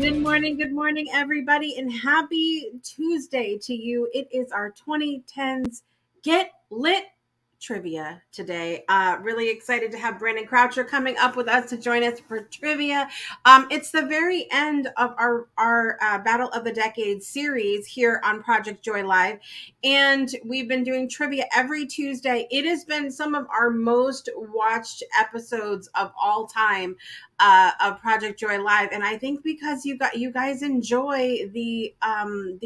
Good morning, everybody, and happy Tuesday to you. It is our 2010's Get Lit trivia today. Really excited to have Brandon Croucher coming up with us to join us for trivia. It's the very end of our Battle of the Decade series here on Project Joy Live, and we've been doing trivia every Tuesday. It has been some of our most watched episodes of all time of Project Joy Live, and I think because you guys enjoy the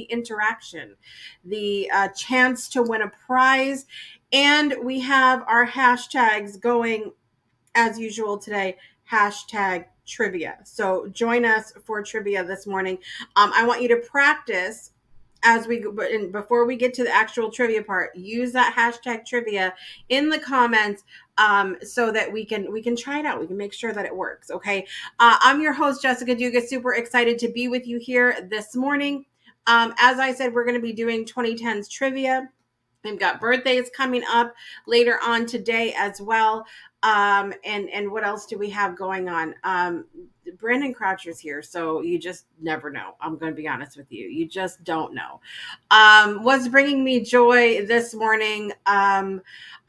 interaction, the chance to win a prize, and we have our hashtags going as usual today. Hashtag trivia. So join us for trivia this morning. I want you to practice as we go, before we get to the actual trivia part. Use that hashtag trivia in the comments so that we can try it out. We can make sure that it works. Okay. I'm your host, Jessica Dugas. Super excited to be with you here this morning. As I said, we're going to be doing 2010's trivia. We've got birthdays coming up later on today as well. And what else do we have going on? Brandon Croucher's here, so you just never know. I'm going to be honest with you. You just don't know. What's bringing me joy this morning? I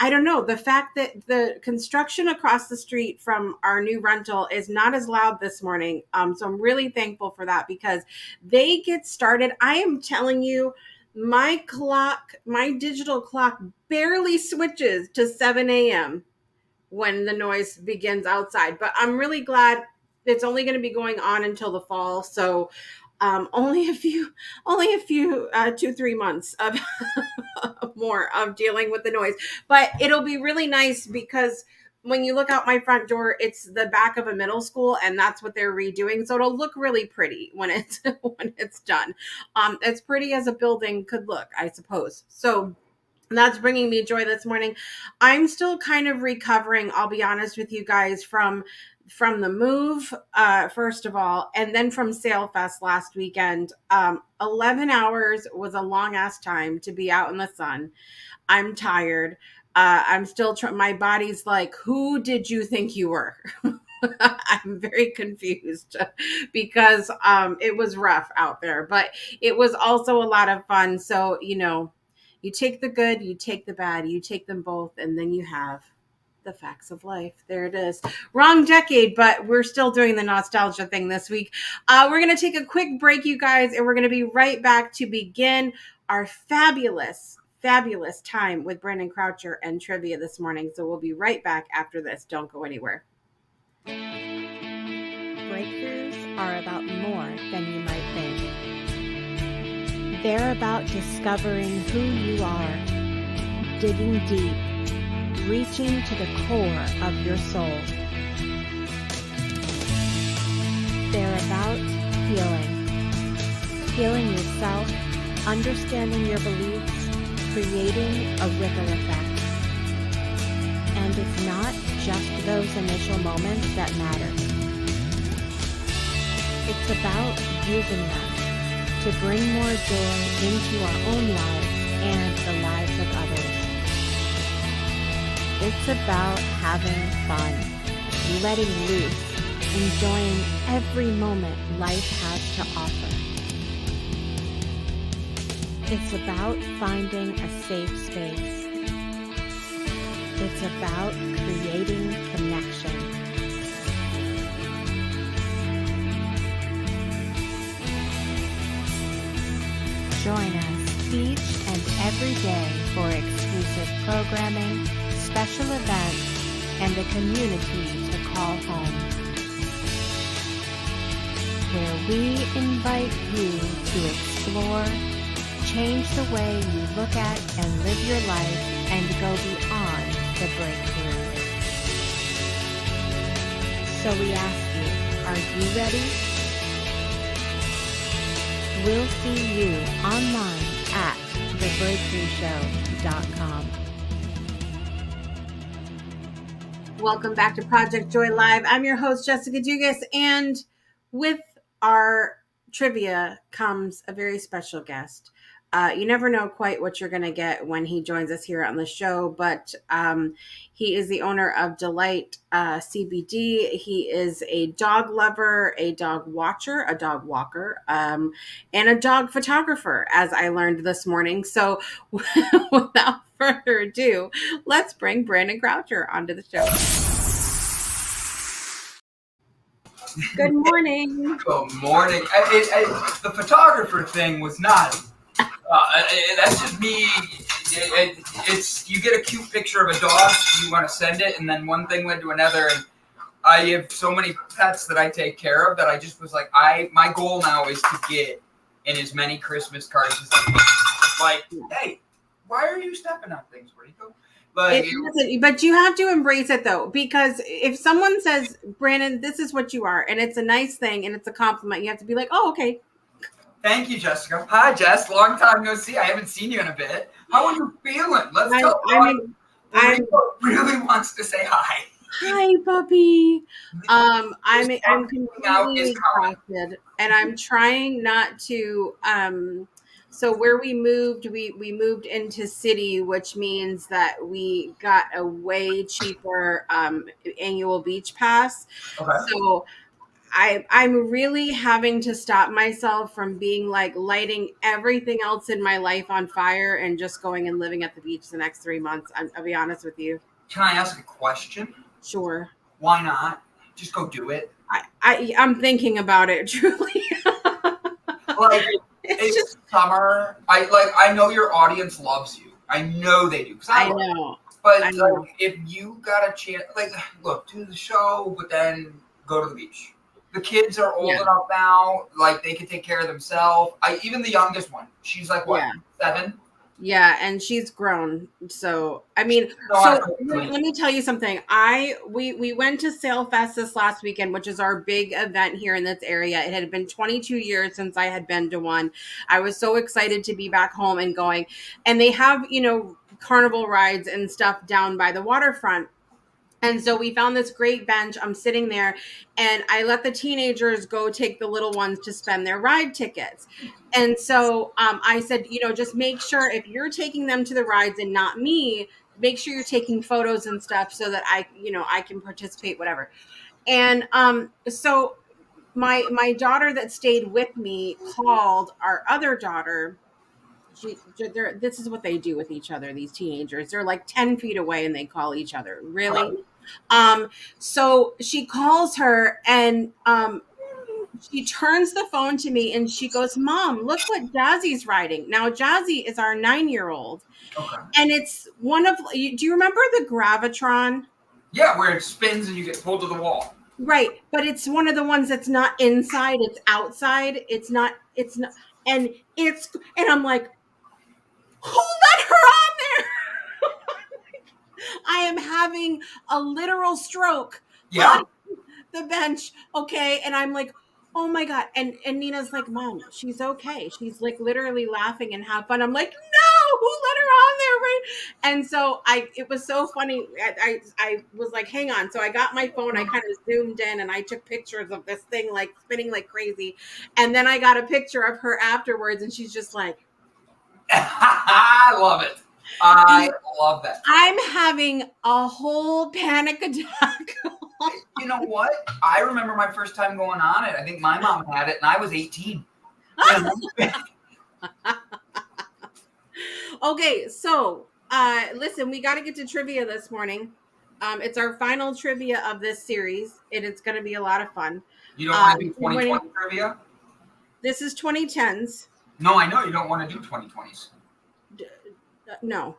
don't know. The fact that the construction across the street from our new rental is not as loud this morning. So I'm really thankful for that because they get started. I am telling you, my digital clock barely switches to 7 a.m. when the noise begins outside. But I'm really glad it's only going to be going on until the fall. So only a few 2-3 months of more of dealing with the noise. But it'll be really nice because when you look out my front door, it's the back of a middle school, and that's what they're redoing. So it'll look really pretty when it's done. As pretty as a building could look, I suppose. So that's bringing me joy this morning. I'm still kind of recovering, I'll be honest with you guys, from the move, first of all, and then from SailFest last weekend. 11 hours was a long ass time to be out in the sun. I'm tired. I'm still my body's like, who did you think you were? I'm very confused because it was rough out there, but it was also a lot of fun. So, you take the good, you take the bad, you take them both, and then you have the facts of life. There it is. Wrong decade, but we're still doing the nostalgia thing this week. We're going to take a quick break, you guys, and we're going to be right back to begin our fabulous time with Brandon Croucher and trivia this morning. So we'll be right back after this. Don't go anywhere. Breakthroughs are about more than you might think. They're about discovering who you are, digging deep, reaching to the core of your soul. They're about healing yourself, understanding your beliefs, creating a ripple effect. And it's not just those initial moments that matter. It's about using them to bring more joy into our own lives and the lives of others. It's about having fun, letting loose, enjoying every moment life has to offer. It's about finding a safe space. It's about creating connection. Join us each and every day for exclusive programming, special events, and a community to call home, where we invite you to explore, change the way you look at and live your life, and go beyond the breakthrough. So we ask you, are you ready? We'll see you online at thebreakthroughshow.com. Welcome back to Project Joy Live. I'm your host, Jessica Dugas, and with our trivia comes a very special guest. You never know quite what you're going to get when he joins us here on the show, but he is the owner of Delight CBD. He is a dog lover, a dog watcher, a dog walker, and a dog photographer, as I learned this morning. So without further ado, let's bring Brandon Croucher onto the show. Good morning. Good morning. The photographer thing was not. That's just me. It's you get a cute picture of a dog, you want to send it, and then one thing led to another. And I have so many pets that I take care of that I just was like, my goal now is to get in as many Christmas cards as I can. Like, hey, why are you stepping on things, Rico? Like, but you have to embrace it though, because if someone says, Brandon, this is what you are, and it's a nice thing and it's a compliment, you have to be like, oh, okay. Thank you, Jessica. Hi, Jess. Long time no see. I haven't seen you in a bit. How are you feeling? Let's go. Rico really wants to say hi. Hi, puppy. I'm completely exhausted, and I'm trying not to. So where we moved into city, which means that we got a way cheaper annual beach pass. Okay. So I'm really having to stop myself from being like lighting everything else in my life on fire and just going and living at the beach the next 3 months. I'll be honest with you. Can I ask a question? Sure. Why not? Just go do it. I'm thinking about it, truly. Like, it's just summer. I know your audience loves you. I know they do. I know. But I know. if you got a chance, look, do the show, but then go to the beach. The kids are old enough now, like they can take care of themselves. Even the youngest one, she's like what, 7? Yeah, and she's grown. So I mean, let me tell you something. We went to Sailfest this last weekend, which is our big event here in this area. It had been 22 years since I had been to one. I was so excited to be back home and going. And they have, carnival rides and stuff down by the waterfront. And so we found this great bench. I'm sitting there and I let the teenagers go take the little ones to spend their ride tickets. And so I said, just make sure if you're taking them to the rides and not me, make sure you're taking photos and stuff so that I can participate, whatever. And so my daughter that stayed with me called our other daughter. This is what they do with each other, these teenagers. They're like 10 feet away and they call each other. Really? So she calls her and she turns the phone to me and she goes, Mom, look what Jazzy's riding. Now, Jazzy is our 9-year-old. Okay. And it's one of, do you remember the Gravitron? Yeah, where it spins and you get pulled to the wall. Right. But it's one of the ones that's not inside, it's outside. And I'm like, who let her on there? I am having a literal stroke on the bench. Okay. And I'm like, oh my God. And Nina's like, Mom, she's okay. She's like literally laughing and have fun. I'm like, no, who let her on there? Right. And so it was so funny. I was like, hang on. So I got my phone. I kind of zoomed in and I took pictures of this thing, like spinning like crazy. And then I got a picture of her afterwards and she's just like, I love it. I love that. I'm having a whole panic attack. You know what? I remember my first time going on it. I think my mom had it, and I was 18. Okay, so listen, we got to get to trivia this morning. It's our final trivia of this series, and it's going to be a lot of fun. You don't want to do 2020 trivia? This is 2010's. No, I know you don't want to do 2020s. No.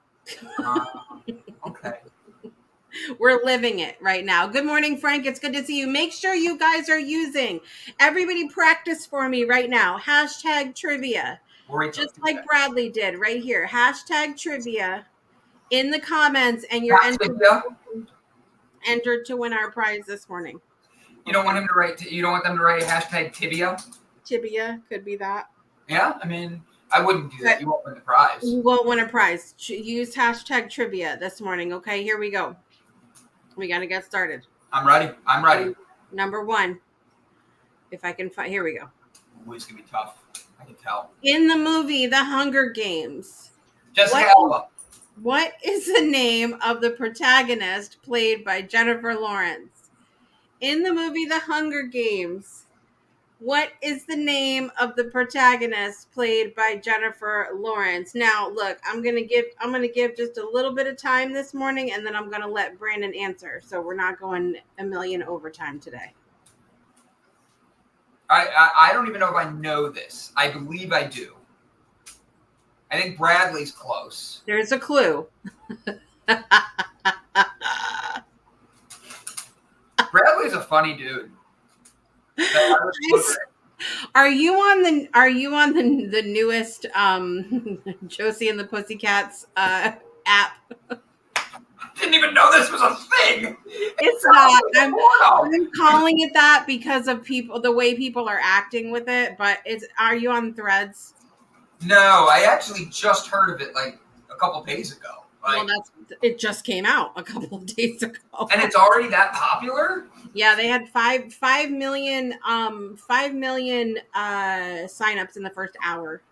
Okay. We're living it right now. Good morning, Frank. It's good to see you. Make sure you guys are using. Everybody practice for me right now. Hashtag trivia. Just like Bradley did right here. Hashtag trivia in the comments, and you're entered to win our prize this morning. You don't want him to write. You don't want them to write hashtag tibia. Tibia could be that. Yeah, I mean, I wouldn't do that. You won't win the prize. You won't win a prize. Use hashtag trivia this morning. Okay, here we go. We got to get started. I'm ready. I'm ready. Number one. If I can find, here we go. it's gonna be tough. I can tell. In the movie The Hunger Games, Jessica Alba. what is the name of the protagonist played by Jennifer Lawrence? In the movie The Hunger Games, what is the name of the protagonist played by Jennifer Lawrence? Now, look, I'm gonna give just a little bit of time this morning, and then I'm gonna let Brandon answer. So we're not going a million overtime today. I don't even know if I know this. I believe I do. I think Bradley's close. There's a clue. Bradley's a funny dude. Are you on the newest Josie and the Pussycats app? Didn't even know this was a thing. It's not. I'm calling it that because of the way people are acting with it. But are you on Threads? No, I actually just heard of it like a couple days ago. Well, it just came out a couple of days ago, and it's already that popular. Yeah, they had 5 million signups in the first hour.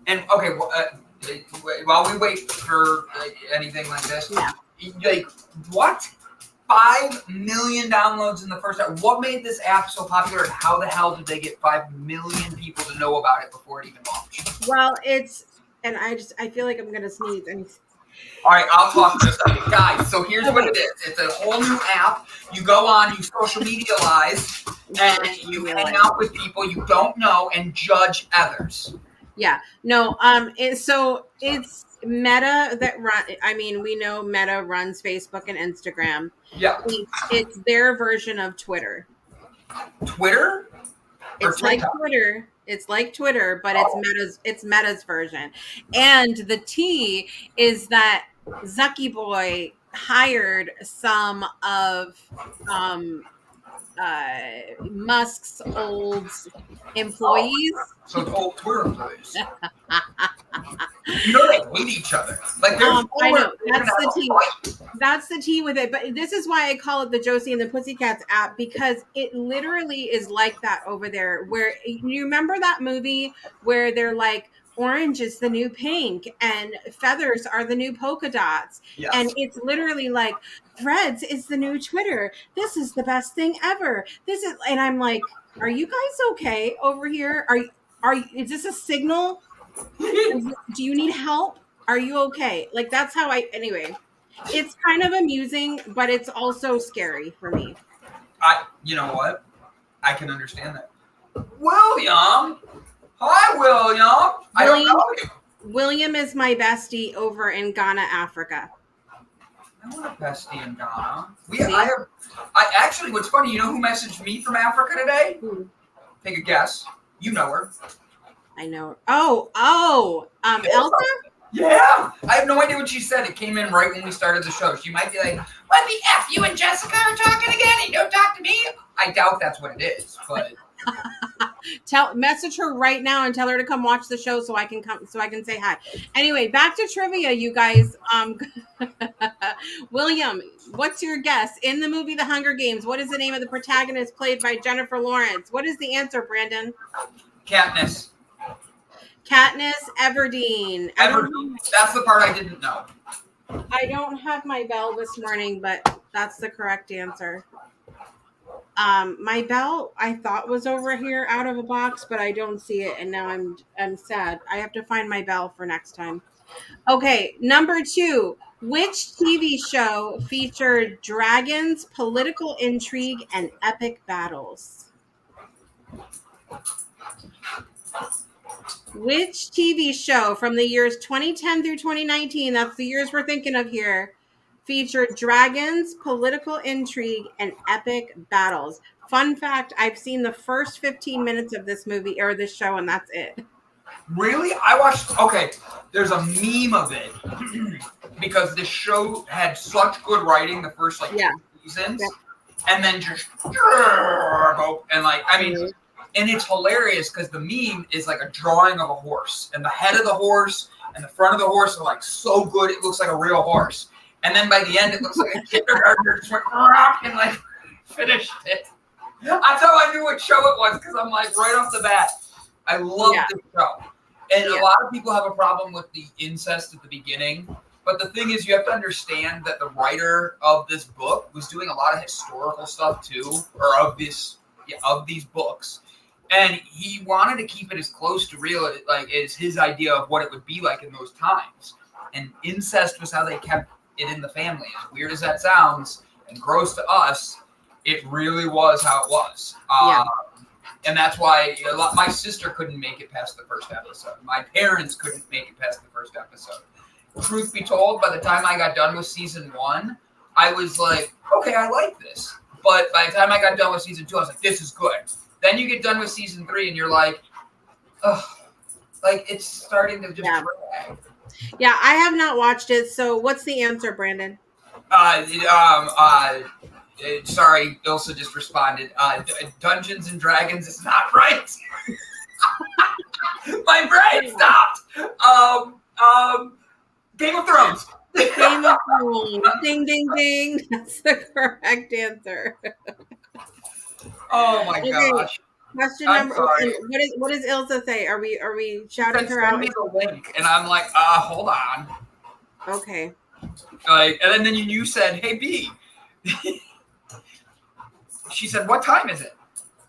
And okay, while we wait for anything like this, like what? 5 million downloads in the first hour. What made this app so popular, and how the hell did they get 5 million people to know about it before it even launched? Well, I feel like I'm gonna sneeze. All right, I'll talk for a second. Guys, so here's what it is. It's a whole new app. You go on, you social medialize, and you hang out with people you don't know and judge others. Yeah. No, it's Meta that we know Meta runs Facebook and Instagram. Yeah. It's their version of Twitter. Twitter? It's like Twitter. It's like Twitter, but it's Meta's version. And the T is that Zucky Boy hired some of Musk's old employees. So it's old Twitter employees. You know they hate each other. Like I know that's the T. That's the T with it. But this is why I call it the Josie and the Pussycats app, because it literally is like that over there. Where you remember that movie where they're like, orange is the new pink and feathers are the new polka dots. Yes. And it's literally like Threads is the new Twitter. This is the best thing ever. And I'm like, are you guys okay over here? Is this a signal? Do you need help? Are you okay? Like that's how anyway. It's kind of amusing, but it's also scary for me. You know what? I can understand that. William. Hi, William. I don't know you. William is my bestie over in Ghana, Africa. I want a bestie in Ghana. Actually, what's funny, you know who messaged me from Africa today? Take a guess. You know her. I know. Oh, Elsa? Yeah. I have no idea what she said. It came in right when we started the show. She might be like, what the F? You and Jessica are talking again and you don't talk to me? I doubt that's what it is, but... Message her right now and tell her to come watch the show so I can say hi. Anyway, back to trivia, you guys. William, what's your guess? In the movie The Hunger Games, what is the name of the protagonist played by Jennifer Lawrence? What is the answer, Brandon? Katniss Everdeen. That's the part I didn't know. I don't have my bell this morning, but that's the correct answer. My bell I thought was over here out of a box, but I don't see it, and now I'm sad. I have to find my bell for next time. Okay, number 2. Which TV show featured dragons, political intrigue, and epic battles? Which TV show from the years 2010 through 2019, that's the years we're thinking of here, featured dragons, political intrigue, and epic battles? Fun fact, I've seen the first 15 minutes of this movie or this show, and that's it. Really? There's a meme of it because this show had such good writing the first 2 seasons, and then just and it's hilarious because the meme is like a drawing of a horse, and the head of the horse and the front of the horse are like so good it looks like a real horse. And then by the end, it looks like a kindergartner just went and like finished it. That's how I knew what show it was, because I'm like, right off the bat, I love the show. And a lot of people have a problem with the incest at the beginning. But the thing is, you have to understand that the writer of this book was doing a lot of historical stuff too, or of these books. And he wanted to keep it as close to real, like, as his idea of what it would be like in those times. And incest was how they kept it in the family. As weird as that sounds, and gross to us, it really was how it was. And that's why my sister couldn't make it past the first episode. My parents couldn't make it past the first episode. Truth be told, by the time I got done with season 1, I was like, okay, I like this. But by the time I got done with season 2, I was like, this is good. Then you get done with season 3, and you're like, ugh, like it's starting to just drag. Yeah, I have not watched it. So what's the answer, Brandon? Sorry, Ilsa just responded. Dungeons and Dragons is not right. My brain stopped. Game of Thrones. Game of Thrones. Ding, ding, ding. That's the correct answer. Oh my gosh. Question number. What does Ilsa say? Are we shouting her out? Send me the link, and I'm like, hold on. Okay. And then you said, hey B. She said, what time is it?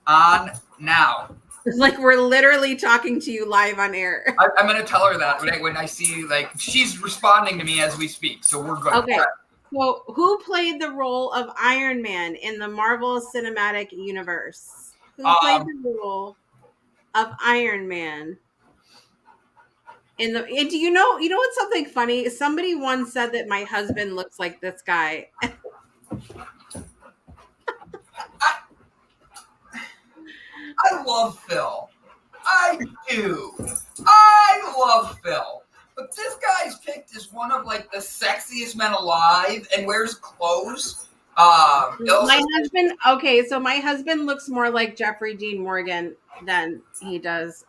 On now. It's like we're literally talking to you live on air. I'm going to tell her that when I see, like, she's responding to me as we speak, so we're good. Okay. So who played the role of Iron Man in the Marvel Cinematic Universe? Who played the role of Iron Man? Do you know what's something funny? Somebody once said that my husband looks like this guy. I love Phil. I do. I love Phil. But this guy's picked as one of, like, the sexiest men alive and wears clothes. My husband looks more like Jeffrey Dean Morgan than he does.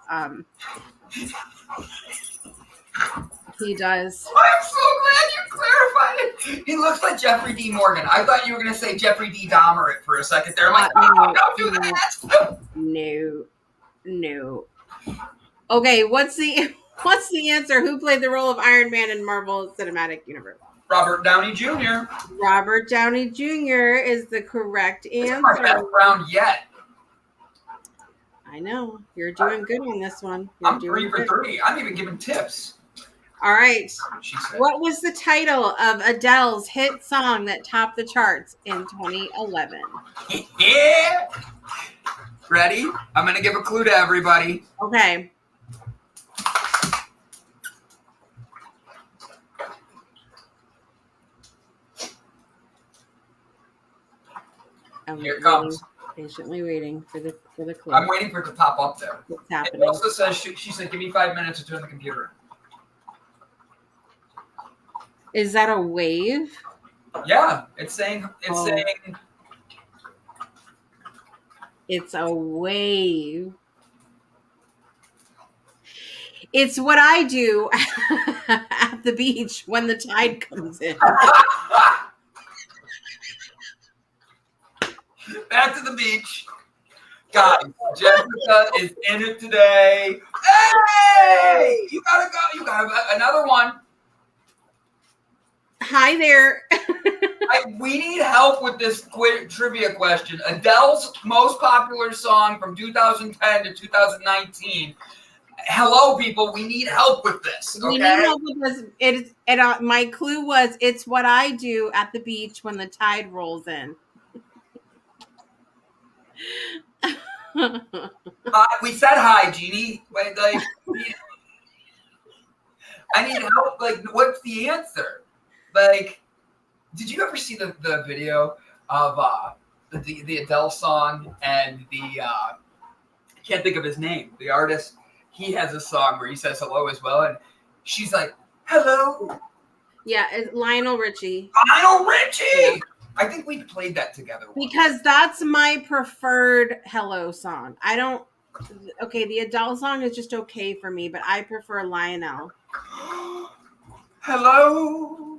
He does. I'm so glad you clarified it. He looks like Jeffrey Dean Morgan. I thought you were going to say Jeffrey D. Dahmer it for a second there. I'm like, don't do that. No. Okay, what's the answer? Who played the role of Iron Man in Marvel Cinematic Universe? Robert Downey Jr. Robert Downey Jr. is the correct answer. This is my best round yet. I know. You're doing good on this one. I'm 3 for 3. I'm even giving tips. All right. What was the title of Adele's hit song that topped the charts in 2011? Yeah. Ready? I'm going to give a clue to everybody. Okay. Here it comes. Patiently waiting for the clue. I'm waiting for it to pop up there. What's happening? It also says she said, "Give me 5 minutes to turn the computer." Is that a wave? Yeah, it's saying. It's a wave. It's what I do at the beach when the tide comes in. Back to the beach. Guys, Jessica is in it today. Hey! You gotta go. You got another one. Hi there. We need help with this trivia question. Adele's most popular song from 2010 to 2019. Hello, people. We need help with this. Okay? We need help with this. My clue was, it's what I do at the beach when the tide rolls in. We said hi, Jeannie. Wait, like, I need help. Like, what's the answer? Like, did you ever see the video of the Adele song and I can't think of his name, the artist? He has a song where he says hello as well, and she's like, hello. Yeah, it's Lionel Richie. Lionel Richie! Yeah. I think we played that together once. Because that's my preferred hello song. The Adele song is just okay for me, but I prefer Lionel. Hello.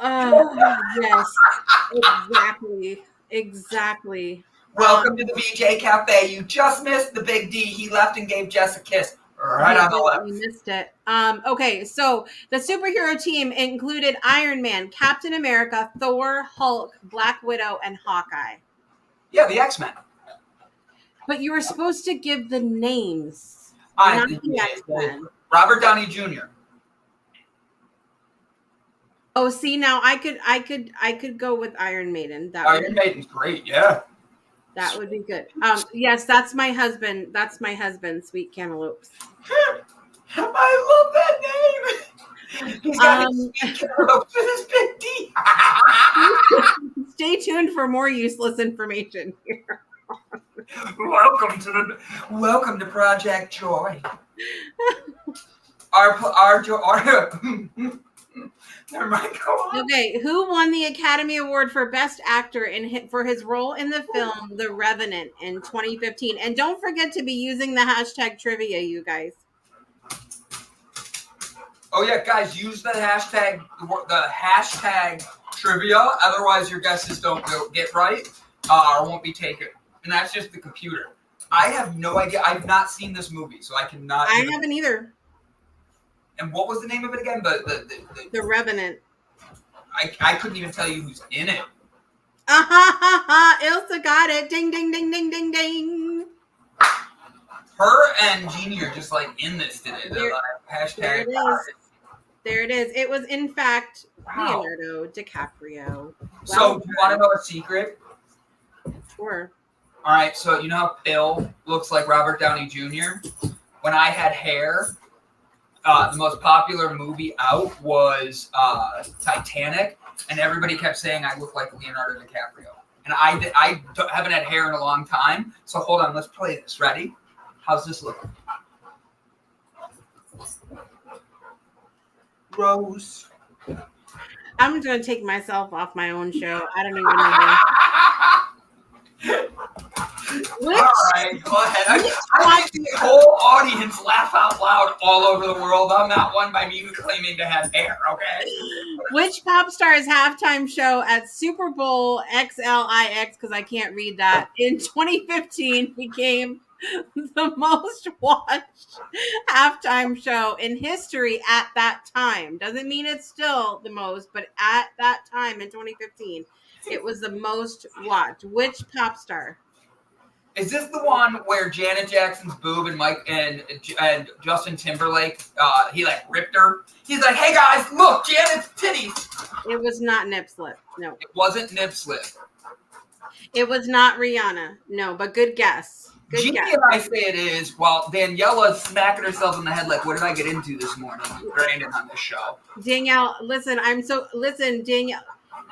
Yes, exactly. Exactly. Welcome to the BJ Cafe. You just missed the Big D. He left and gave Jess a kiss right on the We lips. missed it. Okay, so the superhero team included Iron Man, Captain America, Thor, Hulk, Black Widow, and Hawkeye. Yeah, the X-Men. But you were supposed to give the names, I not think the it is. X-Men. Robert Downey Jr. Oh, see, now I could go with Iron Maiden. Iron Maiden's great, yeah. That would be good. Yes, that's my husband. That's my husband, Sweet Cantaloupes. I love that name. He's got his sweet cantaloupes with his Big D. Stay tuned for more useless information here. Welcome to Project Joy. Never mind. Go on. Okay, who won the Academy Award for Best Actor for his role in the film The Revenant in 2015? And don't forget to be using the hashtag trivia, you guys. Oh yeah, guys, use the hashtag trivia. Otherwise, your guesses don't get right or won't be taken. And that's just the computer. I have no idea. I've not seen this movie, so I cannot. I haven't either. And what was the name of it again? The Revenant. I couldn't even tell you who's in it. Ilsa got it. Ding, ding, ding, ding, ding, ding. Her and Jeannie are just like in this today. They're like hashtag. There it is. There it is. It was, in fact, Wow. Leonardo DiCaprio. So, do you want to know a secret? Sure. All right. So, you know how Bill looks like Robert Downey Jr.? When I had hair, the most popular movie out was Titanic, and everybody kept saying I look like Leonardo DiCaprio. And I haven't had hair in a long time. So, hold on. Let's play this. Ready? How's this look? Rose. I'm going to take myself off my own show. I don't even know. All right, go ahead. I make the whole audience laugh out loud all over the world. I'm not one by me claiming to have hair, okay? Which pop star's halftime show at Super Bowl XLIX, because I can't read that, in 2015 became the most watched halftime show in history at that time? Doesn't mean it's still the most, but at that time in 2015, it was the most watched. Which pop star? Is this the one where Janet Jackson's boob and Mike and Justin Timberlake, he like ripped her? He's like, hey guys, look, Janet's titties. It was not Nip Slip. No. It wasn't Nip Slip. It was not Rihanna. No, but good guess. Good Jeannie guess. and I say it is, while Daniela's smacking herself in the head like, what did I get into this morning? Brandon on this show. Danielle, listen, Danielle.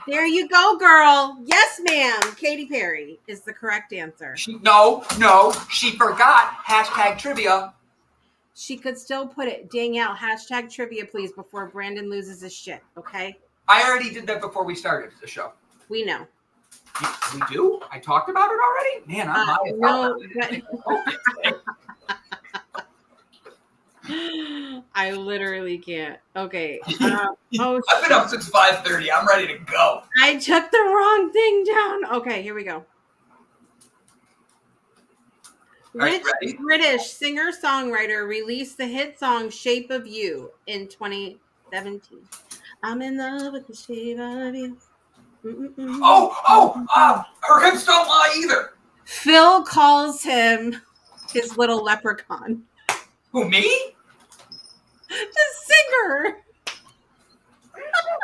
There you go, girl. Yes, ma'am. Katy Perry is the correct answer. No, she forgot hashtag trivia. She could still put it. Danielle, hashtag trivia, please, before Brandon loses his shit, okay? I already did that before we started the show. We know. We do? I talked about it already? Man, I'm high. No, I literally can't. Okay. I've been up since 5:30. I'm ready to go. I took the wrong thing down. Okay, here we go. Which British singer-songwriter released the hit song Shape of You in 2017? I'm in love with the shape of you. Her hips don't lie either. Phil calls him his little leprechaun. Who, me? The singer.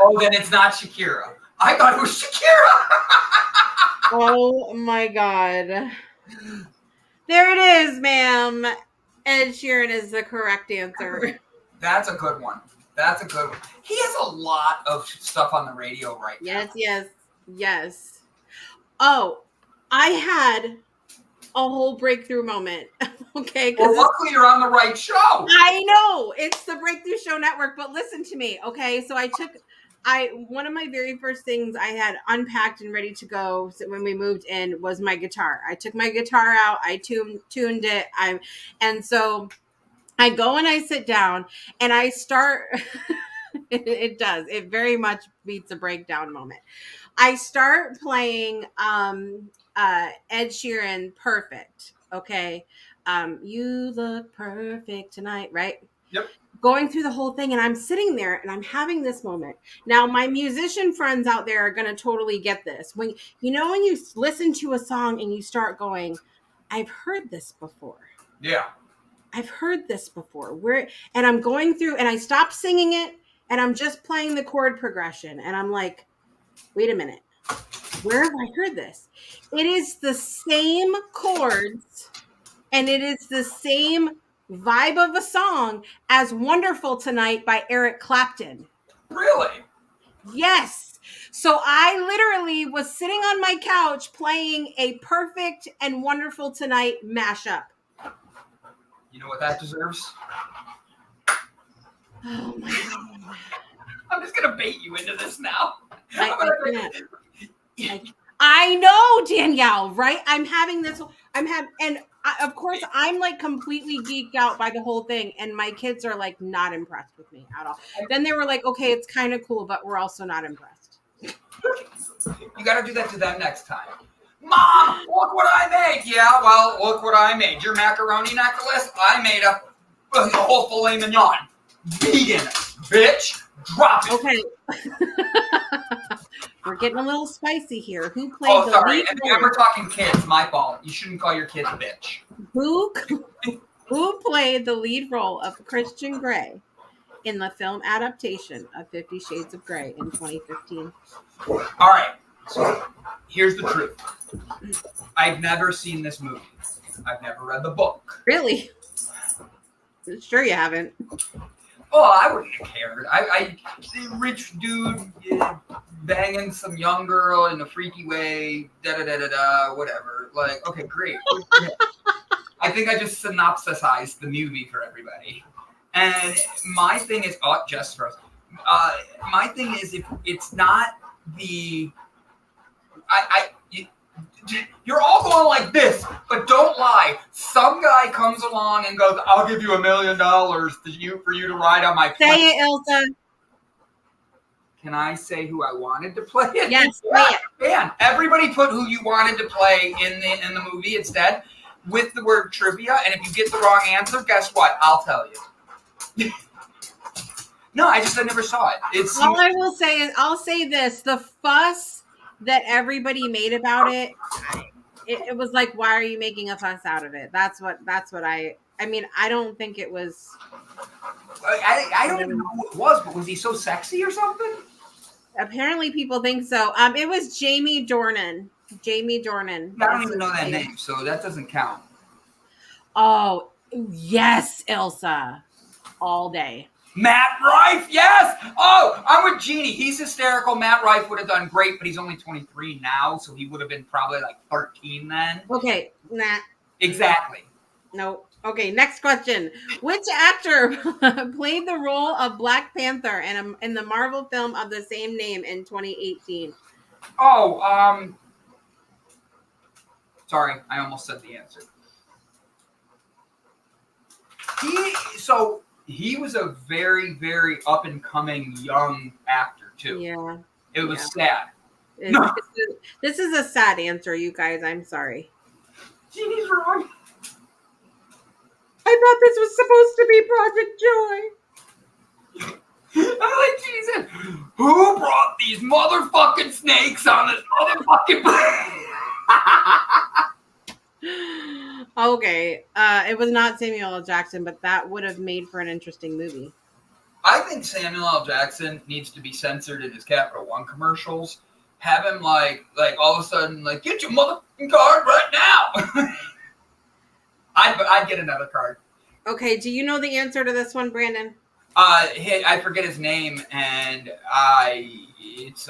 Oh, then it's not Shakira. I thought it was Shakira. Oh my God. There it is, ma'am. Ed Sheeran is the correct answer. That's a good one. He has a lot of stuff on the radio right now. Yes. Oh, I had a whole breakthrough moment. Okay. Well, luckily you're on the right show. I know. It's the Breakthrough Show Network, but listen to me. Okay. So one of my very first things I had unpacked and ready to go when we moved in was my guitar. I took my guitar out. I tuned it. And so I go and I sit down and I start It does. It very much beats a breakdown moment. I start playing Ed Sheeran Perfect. Okay. You look perfect tonight, right? Yep. Going through the whole thing, and I'm sitting there and I'm having this moment. Now, my musician friends out there are going to totally get this. When you listen to a song and you start going, I've heard this before. Yeah. I've heard this before. And I'm going through and I stop singing it and I'm just playing the chord progression. And I'm like, wait a minute. Where have I heard this? It is the same chords and it is the same vibe of a song as Wonderful Tonight by Eric Clapton. Really? Yes. So I literally was sitting on my couch playing a Perfect and Wonderful Tonight mashup. You know what that deserves? Oh my God. I'm just gonna bait you into this now. I know, Danielle, right? Of course, I'm like completely geeked out by the whole thing, and my kids are like not impressed with me at all. Then they were like, okay, it's kind of cool, but we're also not impressed. You gotta do that to them next time. Mom, look what I made. Yeah, well, look what I made. Your macaroni necklace? I made a whole filet mignon. Vegan, bitch. Drop it. Okay. We're getting a little spicy here. Who played Oh, the sorry. lead And role? we're talking kids. My fault. You shouldn't call your kids a bitch. Who played the lead role of Christian Grey in the film adaptation of 50 Shades of Grey in 2015? All right. So here's the truth. I've never seen this movie. I've never read the book. Really? Sure you haven't. Oh, I wouldn't have cared. I rich dude banging some young girl in a freaky way, whatever. Like, okay, great. I think I just synopsisized the movie for everybody. And my thing is, just for us. My thing is, if it's not the, you're all going like this, but don't lie. Some guy comes along and goes, "I'll give you $1 million for you to ride on my plane." Say it, Ilsa. Can I say who I wanted to play it? Yes, yeah, say it. Man, everybody put who you wanted to play in the movie instead with the word trivia. And if you get the wrong answer, guess what? I'll tell you. No, I never saw it. All I will say is, I'll say this: the fuss that everybody made about it, it was like, why are you making a fuss out of it? That's what I mean, I don't think it was. I don't even know who it was, but was he so sexy or something? Apparently, people think so. It was Jamie Dornan. Jamie Dornan. I don't even know that name, so that doesn't count. Oh, yes, Ilsa. All day. Matt Rife, yes! Oh, I'm with Jeannie. He's hysterical. Matt Rife would have done great, but he's only 23 now, so he would have been probably like 13 then. Okay, nah. Exactly. No. Okay, next question. Which actor played the role of Black Panther in the Marvel film of the same name in 2018? Oh, sorry, I almost said the answer. He was a very, very up and coming young actor too. Yeah. It was sad. This is a sad answer, you guys. I'm sorry. Jeannie's wrong. I thought this was supposed to be Project Joy. I'm like, Jeannie said, who brought these motherfucking snakes on this motherfucking plane? Okay, it was not Samuel L. Jackson, but that would have made for an interesting movie. I think Samuel L. Jackson needs to be censored in his Capital One commercials. Have him like all of a sudden like, get your motherfucking card right now. I'd get another card. Okay, do you know the answer to this one, Brandon? I forget his name, and it's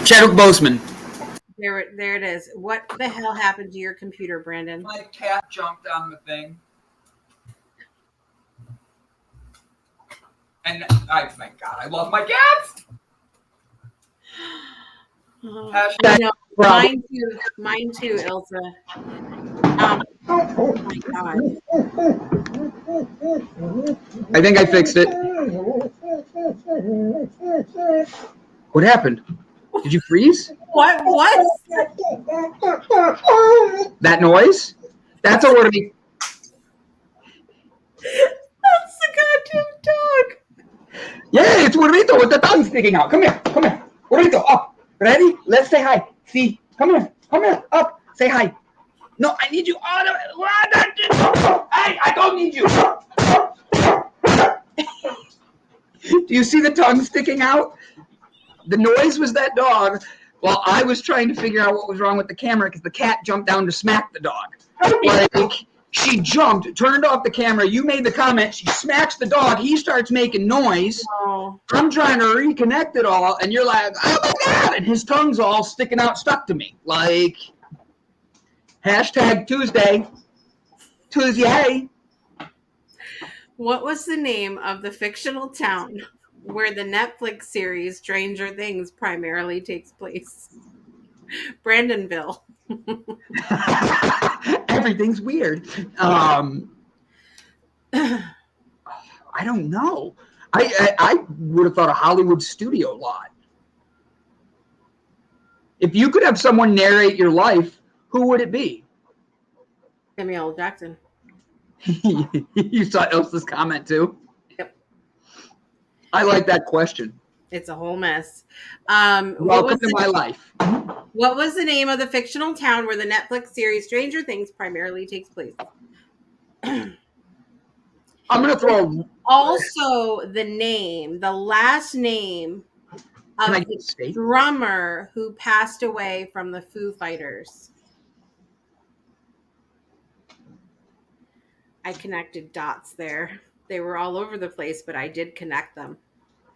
Chadwick Boseman. There it is. What the hell happened to your computer, Brandon? My cat jumped on the thing. And my God, I love my cats. Mine too, Ilsa. Oh my God. I think I fixed it. What happened? Did you freeze? What? That noise? That's a word of me. That's the goddamn dog. Yeah, it's Burrito with the tongue sticking out. Come here. Burrito, up. Ready? Let's say hi. See, come here, up. Say hi. No, I need you. Hey, I don't need you. Do you see the tongue sticking out? The noise was that dog while I was trying to figure out what was wrong with the camera because the cat jumped down to smack the dog. Like, she jumped, turned off the camera. You made the comment. She smacks the dog. He starts making noise. Oh. I'm trying to reconnect it all, and you're like, oh my God! And his tongue's all sticking out, stuck to me. Like, hashtag Tuesday. What was the name of the fictional town where the Netflix series Stranger Things primarily takes place? Brandonville. Everything's weird. I don't know. I would have thought a Hollywood studio lot. If you could have someone narrate your life, who would it be? Samuel L. Jackson. You saw Ilsa's comment too? Yep. I like that question. It's a whole mess. Welcome to my life. What was the name of the fictional town where the Netflix series Stranger Things primarily takes place? I'm going to throw... Also, the last name of the drummer who passed away from the Foo Fighters. I connected dots there. They were all over the place, but I did connect them.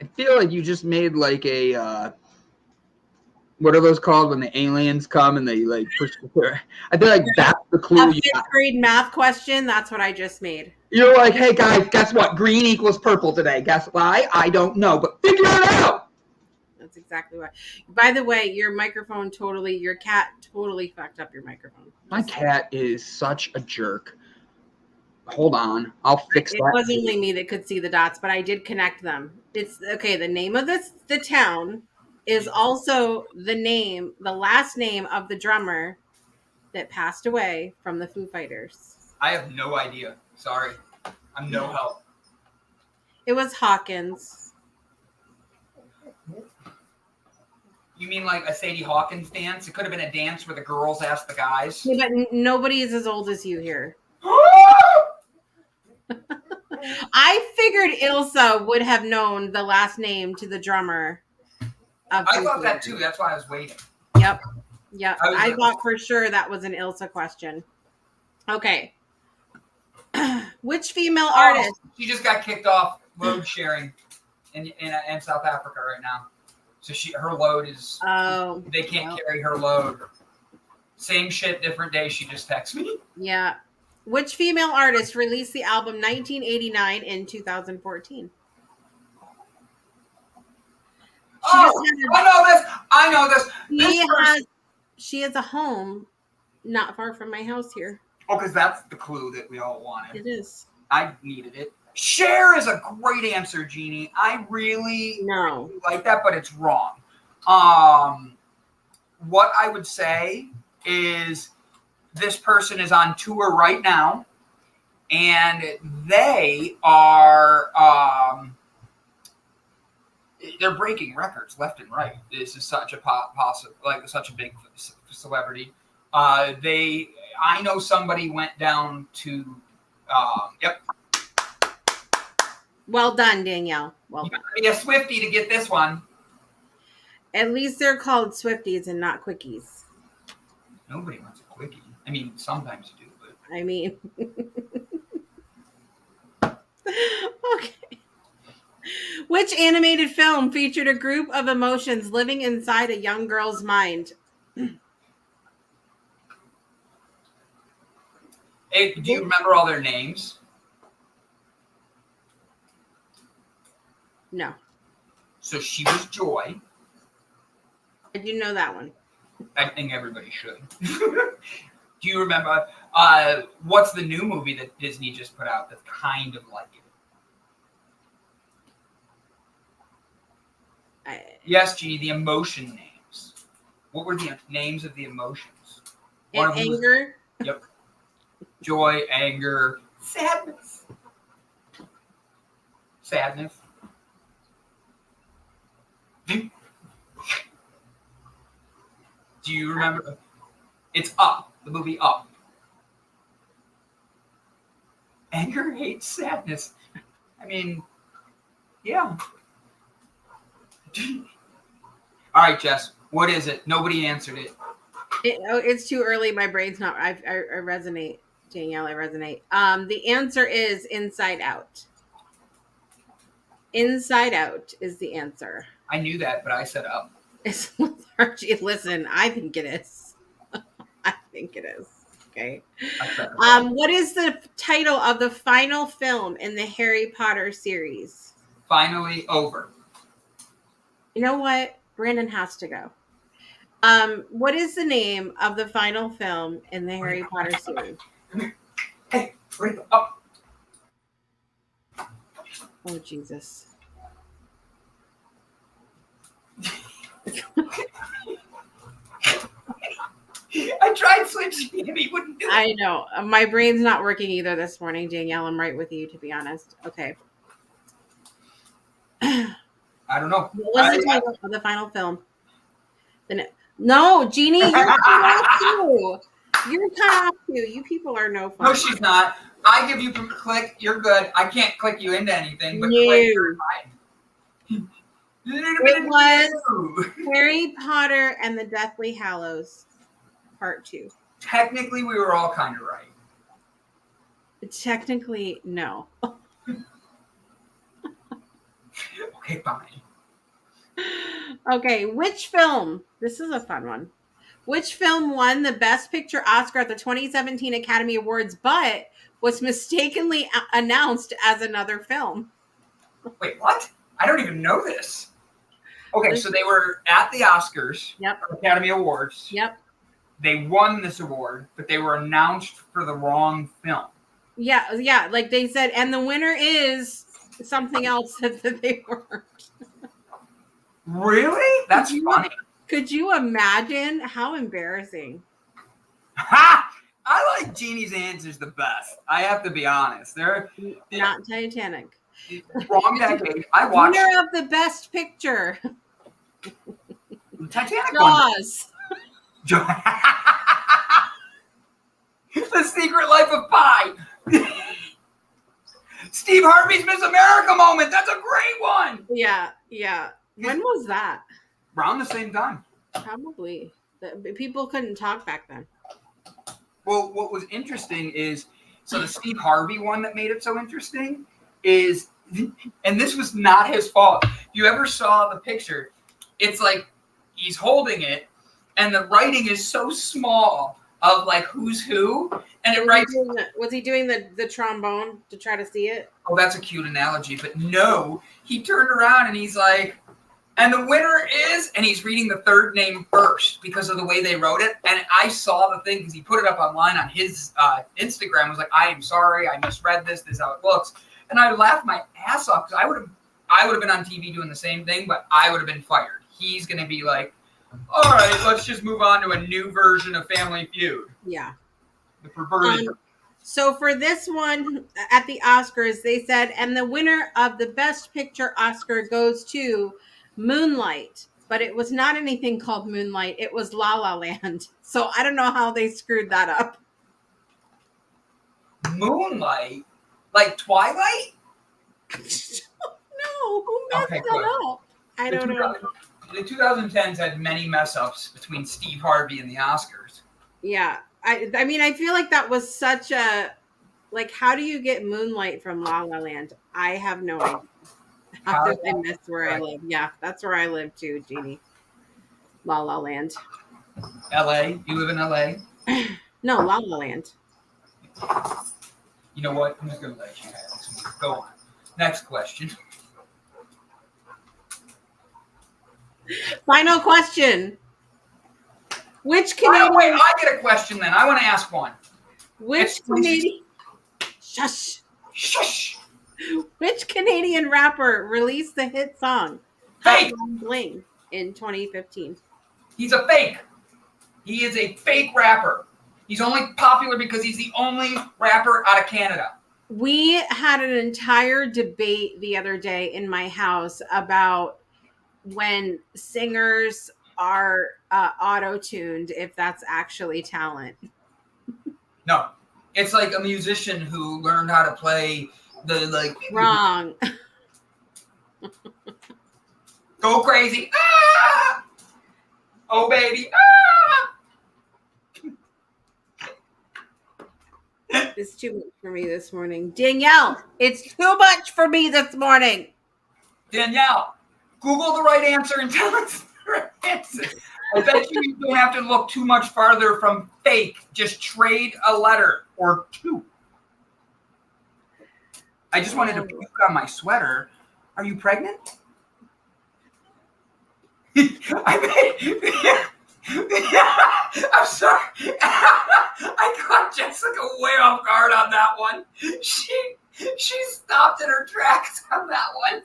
I feel like you just made like a... what are those called when the aliens come and they like push the door? I feel like that's the clue. A fifth grade math question. That's what I just made. You're like, hey guys, guess what? Green equals purple today. Guess why? I don't know, but figure it out. That's exactly why. By the way, your cat totally fucked up your microphone. My cat is such a jerk. Hold on, I'll fix that. It wasn't only me that could see the dots, but I did connect them. It's okay. The name of the town is also the last name of the drummer that passed away from the Foo Fighters. I have no idea. Sorry. I'm no help. It was Hawkins. You mean like a Sadie Hawkins dance? It could have been a dance where the girls asked the guys. Yeah, but nobody is as old as you here. I figured Ilsa would have known the last name to the drummer. I thought that too. That's why I was waiting. Yep. I thought for sure that was an Ilsa question. Okay. Which female artist? She just got kicked off load sharing in South Africa right now. So her load is. Oh. They can't carry her load. Same shit, different day. She just texted me. Yeah. Which female artist released the album 1989 in 2014? I know this. She has a home not far from my house here. Oh, because that's the clue that we all wanted. It is. I needed it. Cher is a great answer, Jeannie. I really like that, but it's wrong. What I would say is this person is on tour right now, and they are they're breaking records left and right. This is such a such a big celebrity. I know somebody went down to. Yep. Well done, Danielle. Well done. You gotta be a Swiftie to get this one. At least they're called Swifties and not Quickies. Nobody wants a Quickie. I mean, sometimes you do, but. I mean. Okay. Which animated film featured a group of emotions living inside a young girl's mind? Hey, do you remember all their names? No. So she was Joy. I do know that one. I think everybody should. Do you remember what's the new movie that Disney just put out that's kind of like it? Yes, G, the emotion names. What were the names of the emotions? One of them was- Anger. Yep. Joy, anger, sadness. Sadness. Do you remember? It's Up, the movie Up. Anger, hate, sadness. I mean, yeah. All right, Jess, what is it? Nobody answered it. It's too early. My brain's not. I resonate, Danielle. I resonate. The answer is Inside Out. Inside Out is the answer. I knew that, but I said Up. It's lethargy. Listen, I think it is. I think it is. Okay. What is the title of the final film in the Harry Potter series? Finally over. You know what? Brandon has to go. What is the name of the final film in the Harry Potter series? Come here. Hey, ready? Up. Oh, Jesus. I tried switching him. He wouldn't do it. I know. My brain's not working either this morning, Danielle. I'm right with you, to be honest. Okay. I don't know. What was the title of the final film? No, Jeannie, you're cut off too. You're cut off too. You people are no fun. No, she's not. I give you click. You're good. I can't click you into anything, but No. click, you're fine. It was Harry Potter and the Deathly Hallows, Part 2. Technically, we were all kind of right. Technically, no. Okay, fine. Okay, which film? This is a fun one. Which film won the Best Picture Oscar at the 2017 Academy Awards, but was mistakenly announced as another film? Wait, what? I don't even know this. Okay, so they were at the Oscars, Yep. or Academy Awards. Yep. They won this award, but they were announced for the wrong film. Yeah, like they said, and the winner is something else that they weren't. Really? That's funny. Could you imagine? How embarrassing. Ha! I like Jeannie's answers the best. I have to be honest. They're Not Titanic. wrong decade. I watched Winner of the Best Picture. the Titanic one. Jaws. The Secret Life of Pi. Steve Harvey's Miss America moment. That's a great one. Yeah. When was that? Around the same time. Probably. People couldn't talk back then. Well, what was interesting is, so the Steve Harvey one that made it so interesting is, and this was not his fault. You ever saw the picture? It's like he's holding it, and the writing is so small of like who's who, and it writes. Was he doing the trombone to try to see it? Oh, that's a cute analogy, but no, he turned around and he's like, and the winner is, and he's reading the third name first because of the way they wrote it. And I saw the thing because he put it up online on his Instagram. Was like, I am sorry, I misread this. This is how it looks. And I laughed my ass off because I would have been on TV doing the same thing, but I would have been fired. He's gonna be like, all right, let's just move on to a new version of Family Feud. Yeah. The perverted. So for this one at the Oscars, they said, and the winner of the Best Picture Oscar goes to Moonlight, but it was not anything called Moonlight. It was La La Land. So I don't know how they screwed that up. Moonlight? Like Twilight? No, who messed that up? I don't know. The 2010s had many mess ups between Steve Harvey and the Oscars. Yeah. I mean, I feel like that was such a, like, how do you get Moonlight from La La Land? I have no idea. And that's where I live. Yeah, that's where I live too, Jeannie. La La Land. LA? You live in LA? No, La La Land. You know what? I'm just going to let you have this one. Go on. Next question. Final question. Which Wait, Canadian... I get a question then. I want to ask one. Which Canadian... Shush. Shush. Which Canadian rapper released the hit song Fake. Hotline Bling in 2015. He's a fake. He is a fake rapper. He's only popular because he's the only rapper out of Canada. We had an entire debate the other day in my house about when singers are auto-tuned, if that's actually talent. No. It's like a musician who learned how to play the, like... Wrong. Go crazy. Ah! Oh, baby. Ah! It's too much for me this morning. Danielle, it's too much for me this morning. Danielle, Google the right answer and tell us the right answer. I bet you don't have to look too much farther from fake. Just trade a letter or two. I just wanted to puke on my sweater. Are you pregnant? I'm sorry. I caught Jessica way off guard on that one. She stopped in her tracks on that one.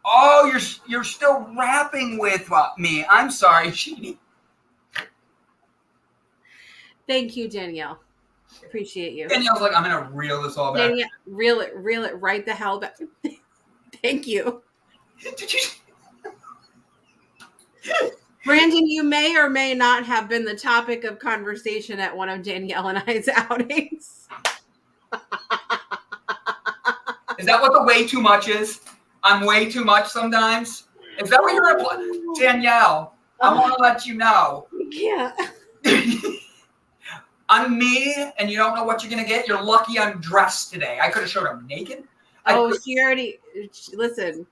Oh, you're still rapping with me. I'm sorry, Sheedy. Thank you, Danielle. Appreciate you. Danielle's like, I'm gonna reel this all back. Danielle, reel it right the hell back. Thank you. Did you? Brandon, you may or may not have been the topic of conversation at one of Danielle and I's outings. Is that what the way too much is? I'm way too much sometimes? Is that what you're implying? Danielle, I want to let you know. Yeah. I'm me, and you don't know what you're going to get. You're lucky I'm dressed today. I could have showed up naked. She already... Listen.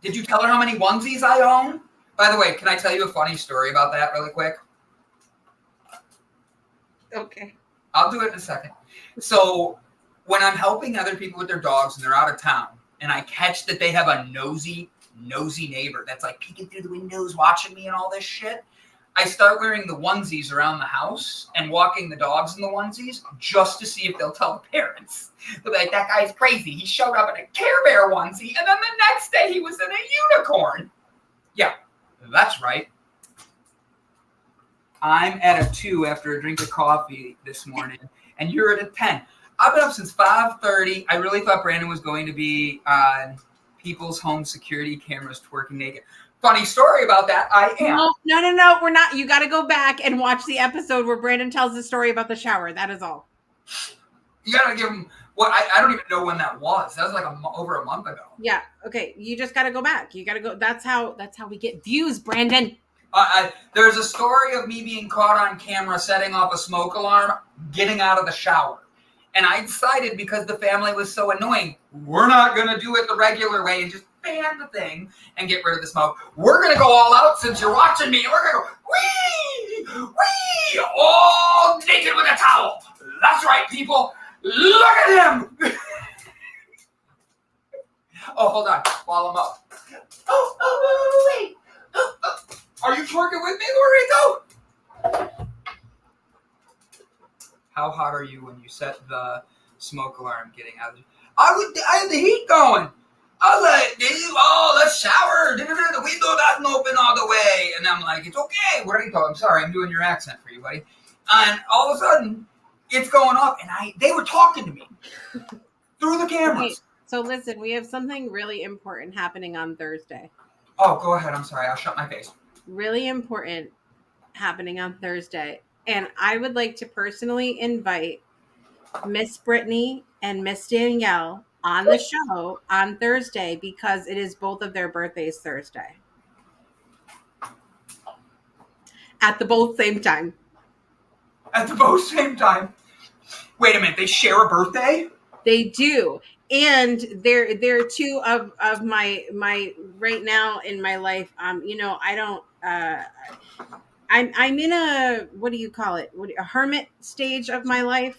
Did you tell her how many onesies I own? By the way, can I tell you a funny story about that really quick? Okay. I'll do it in a second. So when I'm helping other people with their dogs and they're out of town, and I catch that they have a nosy neighbor that's like peeking through the windows, watching me and all this shit, I start wearing the onesies around the house and walking the dogs in the onesies just to see if they'll tell the parents. They'll be like, that guy's crazy. He showed up in a Care Bear onesie, and then the next day he was in a unicorn. Yeah, that's right. I'm at a 2 after a drink of coffee this morning, and you're at a 10. I've been up since 5:30. I really thought Brandon was going to be on people's home security cameras twerking naked. Funny story about that. I am. No. We're not. You got to go back and watch the episode where Brandon tells the story about the shower. That is all. You got to give him what I don't even know when that was. That was like over a month ago. Yeah. Okay. You just got to go back. You got to go. That's how we get views, Brandon. There's a story of me being caught on camera setting off a smoke alarm, getting out of the shower. And I decided, because the family was so annoying, we're not going to do it the regular way and just fan the thing and get rid of the smoke. We're going to go all out since you're watching me. And we're going to go, wee, all naked with a towel. That's right, people. Look at him. Oh, hold on. While I'm up. Wait. Are you twerking with me, Lorenzo? How hot are you when you set the smoke alarm getting out? I had the heat going. I was like, let's shower. The window doesn't open all the way. And I'm like, it's okay. What are you talking? I'm sorry, I'm doing your accent for you, buddy. And all of a sudden, it's going off, and they were talking to me through the cameras. Okay, so listen, we have something really important happening on Thursday. Oh, go ahead. I'm sorry. I'll shut my face. Really important happening on Thursday. And I would like to personally invite Miss Brittany and Miss Danielle on the show on Thursday because it is both of their birthdays Thursday. At the both same time. At the both same time? Wait a minute. They share a birthday? They do. And they're two of my right now in my life. I don't I'm in a, what do you call it? A hermit stage of my life.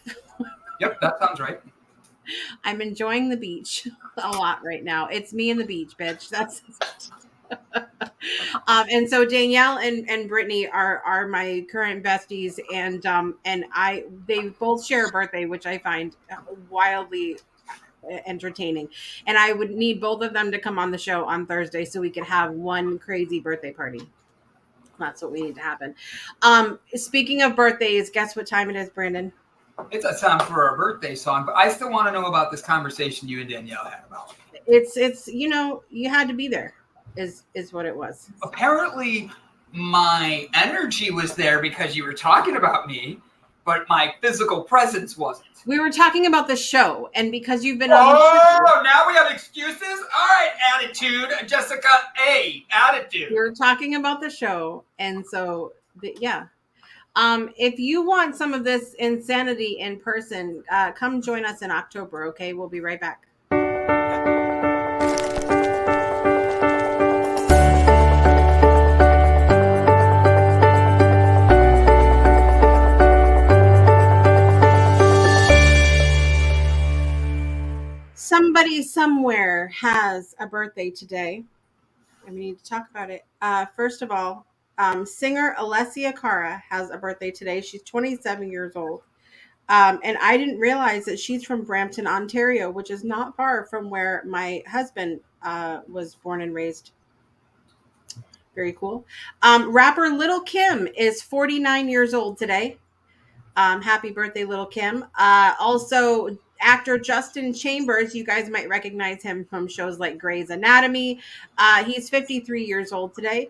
Yep, that sounds right. I'm enjoying the beach a lot right now. It's me and the beach, bitch. That's and so Danielle and Brittany are my current besties, and they both share a birthday, which I find wildly entertaining. And I would need both of them to come on the show on Thursday so we could have one crazy birthday party. That's what we need to happen. Speaking of birthdays, guess what time it is, Brandon? It's a time for our birthday song, but I still want to know about this conversation you and Danielle had about. It's you had to be there, is what it was. Apparently, my energy was there because you were talking about me, but my physical presence wasn't. We were talking about the show, and because you've been now we have excuses? All right, attitude. Jessica A. Attitude. We were talking about the show, and so, yeah. If you want some of this insanity in person, come join us in October, okay? We'll be right back. Somebody somewhere has a birthday today, and we need to talk about it. First of all, singer Alessia Cara has a birthday today. She's 27 years old. And I didn't realize that she's from Brampton, Ontario, which is not far from where my husband was born and raised. Very cool. Rapper Little Kim is 49 years old today. Happy birthday, Little Kim. Also, actor Justin Chambers, you guys might recognize him from shows like Grey's Anatomy. He's 53 years old today.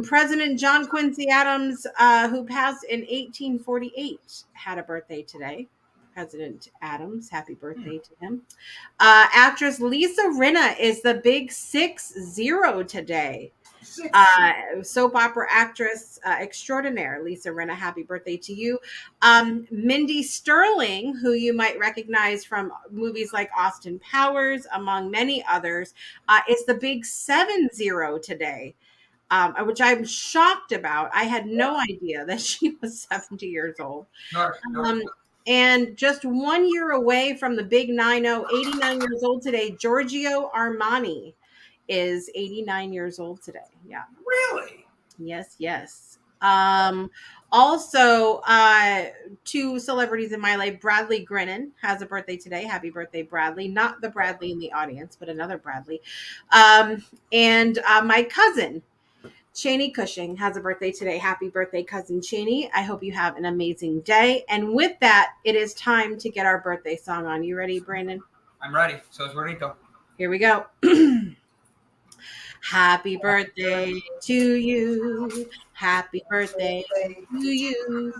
President John Quincy Adams, who passed in 1848, had a birthday today. President Adams, happy birthday to him. Actress Lisa Rinna is the big 6-0 today. Soap opera actress extraordinaire Lisa Rinna, happy birthday to you. Mindy Sterling, who you might recognize from movies like Austin Powers, among many others, is the big 7-0 today, which I'm shocked about. I had no idea that she was 70 years old. And just 1 year away from the big 9-0, 89 years old today, Giorgio Armani is 89 years old today. Yeah. Really? Yes. Also, two celebrities in my life. Bradley Grinnan has a birthday today. Happy birthday, Bradley. Not the Bradley in the audience, but another Bradley. And my cousin, Cheney Cushing, has a birthday today. Happy birthday, cousin Cheney. I hope you have an amazing day. And with that, it is time to get our birthday song on. You ready, Brandon? I'm ready. So is Rico. Here we go. Happy birthday to you. Happy birthday to you.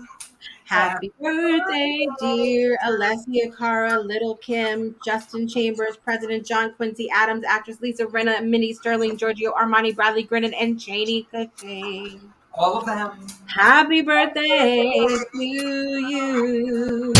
Happy birthday, dear Alessia Cara, Little Kim, Justin Chambers, President John Quincy Adams, actress Lisa Rinna, Mindy Sterling, Giorgio Armani, Bradley Grinnan, and Cheney Cushing. All of them. Happy birthday to you.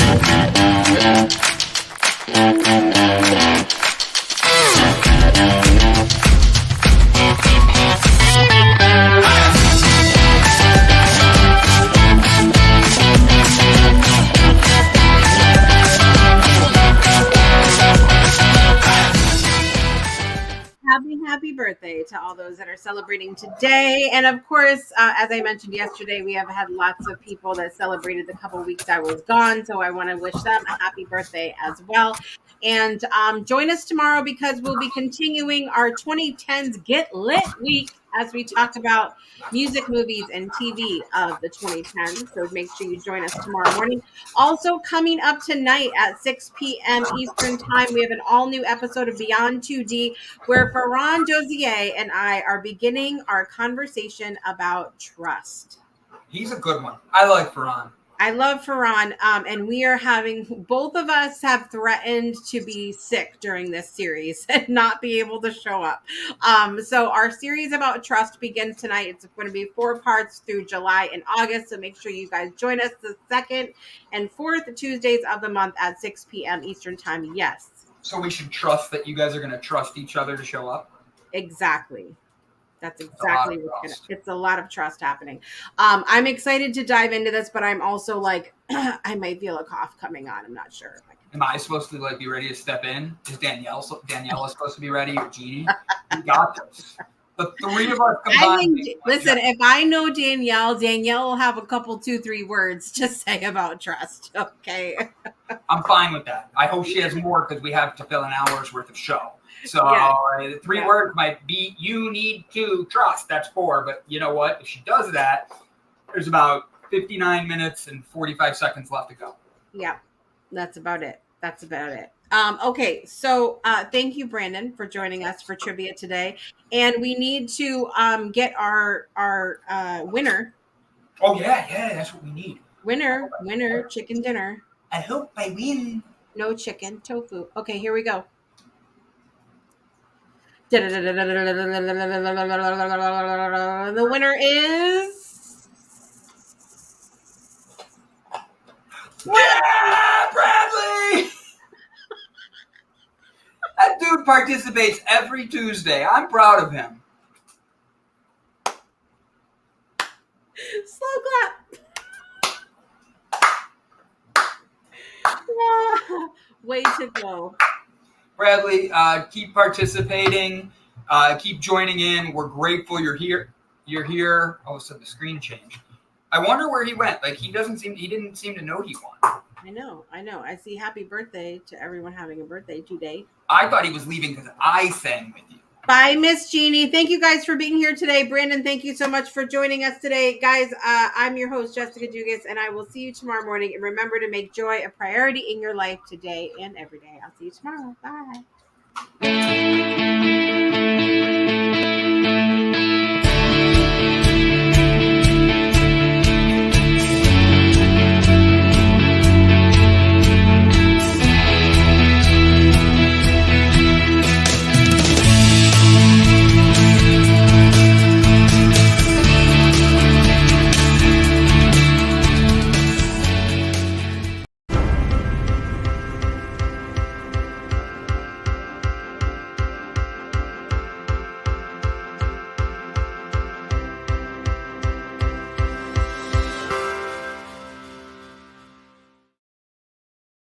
Happy birthday to all those that are celebrating today. And of course, as I mentioned yesterday, we have had lots of people that celebrated the couple weeks I was gone. So I want to wish them a happy birthday as well. And join us tomorrow because we'll be continuing our 2010s Get Lit week as we talk about music, movies, and TV of the 2010s. So make sure you join us tomorrow morning. Also coming up tonight at 6 p.m. Eastern Time, we have an all-new episode of Beyond 2D where Ferran Dozier and I are beginning our conversation about trust. He's a good one. I like Ferran. I love Ferran, and we are both of us have threatened to be sick during this series and not be able to show up. So our series about trust begins tonight. It's going to be 4 parts through July and August. So make sure you guys join us the 2nd and 4th Tuesdays of the month at 6 p.m. Eastern Time. Yes. So we should trust that you guys are going to trust each other to show up? Exactly. That's exactly what's it's a lot of trust happening. I'm excited to dive into this, but I'm also like, I might feel a cough coming on. I'm not sure. Am I supposed to be ready to step in? Is Danielle supposed to be ready or Jeannie? You got this. The three of us I combined. mean, listen, if I know Danielle will have a couple, 2-3 words to say about trust. Okay. I'm fine with that. I hope she has more because we have to fill an hour's worth of show. So Yeah. 3 words might be, you need to trust. That's 4. But you know what? If she does that, there's about 59 minutes and 45 seconds left to go. Yeah, that's about it. Okay, so thank you, Brandon, for joining us for trivia today. And we need to get our winner. Oh, yeah, that's what we need. Winner, chicken dinner. I hope I win. No chicken, tofu. Okay, here we go. The winner is... Yeah, Bradley! That dude participates every Tuesday. I'm proud of him. Slow clap. Way to go. Bradley, keep participating. Keep joining in. We're grateful you're here. Oh, so the screen changed. I wonder where he went. Like, he didn't seem to know he won. I know. I see happy birthday to everyone having a birthday today. I thought he was leaving because I sang with you. Bye, Miss Jeannie. Thank you guys for being here today. Brandon, thank you so much for joining us today. Guys, I'm your host, Jessica Dugas, and I will see you tomorrow morning. And remember to make joy a priority in your life today and every day. I'll see you tomorrow. Bye.